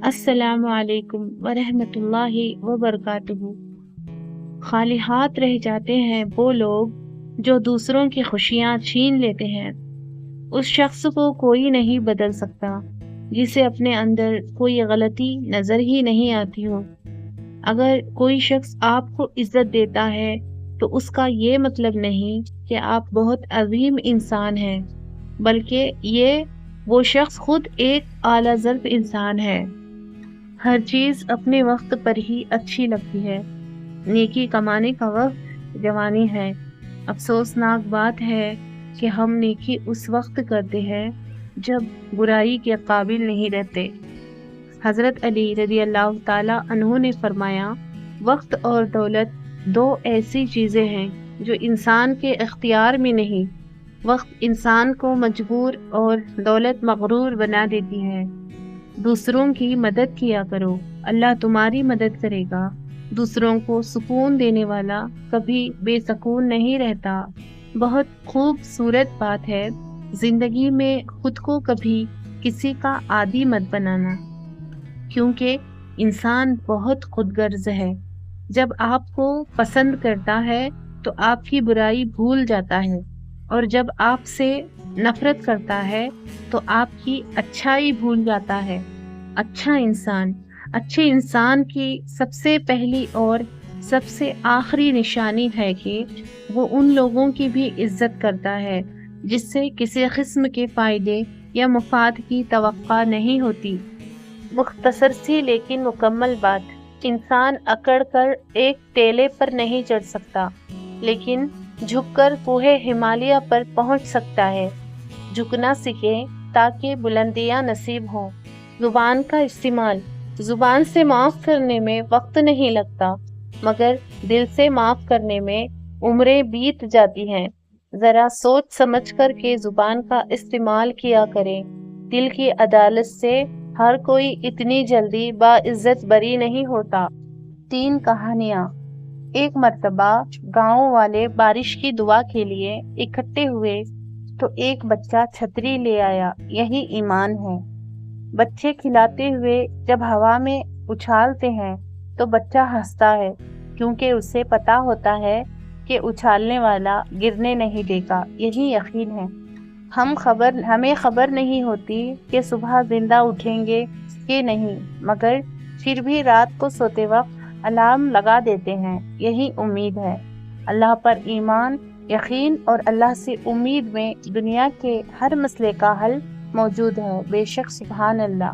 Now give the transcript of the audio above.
السلام علیکم ورحمۃ اللہ وبرکاتہ۔ خالی ہاتھ رہ جاتے ہیں وہ لوگ جو دوسروں کی خوشیاں چھین لیتے ہیں۔ اس شخص کو کوئی نہیں بدل سکتا جسے اپنے اندر کوئی غلطی نظر ہی نہیں آتی ہو۔ اگر کوئی شخص آپ کو عزت دیتا ہے تو اس کا یہ مطلب نہیں کہ آپ بہت عظیم انسان ہیں، بلکہ یہ وہ شخص خود ایک اعلیٰ ظرف انسان ہے۔ ہر چیز اپنے وقت پر ہی اچھی لگتی ہے۔ نیکی کمانے کا وقت جوانی ہے۔ افسوسناک بات ہے کہ ہم نیکی اس وقت کرتے ہیں جب برائی کے قابل نہیں رہتے۔ حضرت علی رضی اللہ تعالی عنہ نے فرمایا، وقت اور دولت دو ایسی چیزیں ہیں جو انسان کے اختیار میں نہیں۔ وقت انسان کو مجبور اور دولت مغرور بنا دیتی ہے۔ دوسروں کی مدد کیا کرو، اللہ تمہاری مدد کرے گا۔ دوسروں کو سکون دینے والا کبھی بے سکون نہیں رہتا۔ بہت خوبصورت بات ہے زندگی میں خود کو کبھی کسی کا عادی مت بنانا، کیونکہ انسان بہت خود غرض ہے۔ جب آپ کو پسند کرتا ہے تو آپ کی برائی بھول جاتا ہے، اور جب آپ سے نفرت کرتا ہے تو آپ کی اچھائی بھول جاتا ہے۔ اچھے انسان کی سب سے پہلی اور سب سے آخری نشانی ہے کہ وہ ان لوگوں کی بھی عزت کرتا ہے جس سے کسی قسم کے فائدے یا مفاد کی توقع نہیں ہوتی۔ مختصر سی لیکن مکمل بات، انسان اکڑ کر ایک ٹیلے پر نہیں چڑھ سکتا، لیکن جھک کر کوہ ہمالیہ پر پہنچ سکتا ہے۔ جھکنا سیکھیں تاکہ بلندیاں نصیب ہوں۔ زبان کا استعمال، زبان سے معاف کرنے میں وقت نہیں لگتا، مگر دل سے معاف کرنے میں عمریں بیت جاتی ہیں۔ ذرا سوچ سمجھ کر کے زبان کا استعمال کیا کریں۔ دل کی عدالت سے ہر کوئی اتنی جلدی باعزت بری نہیں ہوتا۔ 3 کہانیاں۔ ایک مرتبہ گاؤں والے بارش کی دعا کے لیے اکٹھے ہوئے تو ایک بچہ چھتری لے آیا۔ یہی ایمان ہے۔ بچے کھلاتے ہوئے جب ہوا میں اچھالتے ہیں تو بچہ ہنستا ہے، کیونکہ اسے پتا ہوتا ہے کہ اچھالنے والا گرنے نہیں دے گا۔ یہی یقین ہے۔ ہمیں خبر نہیں ہوتی کہ صبح زندہ اٹھیں گے کہ نہیں، مگر پھر بھی رات کو سوتے وقت الارم لگا دیتے ہیں۔ یہی امید ہے۔ اللہ پر ایمان، یقین اور اللہ سے امید میں دنیا کے ہر مسئلے کا حل موجود ہے۔ بے شک سبحان اللہ۔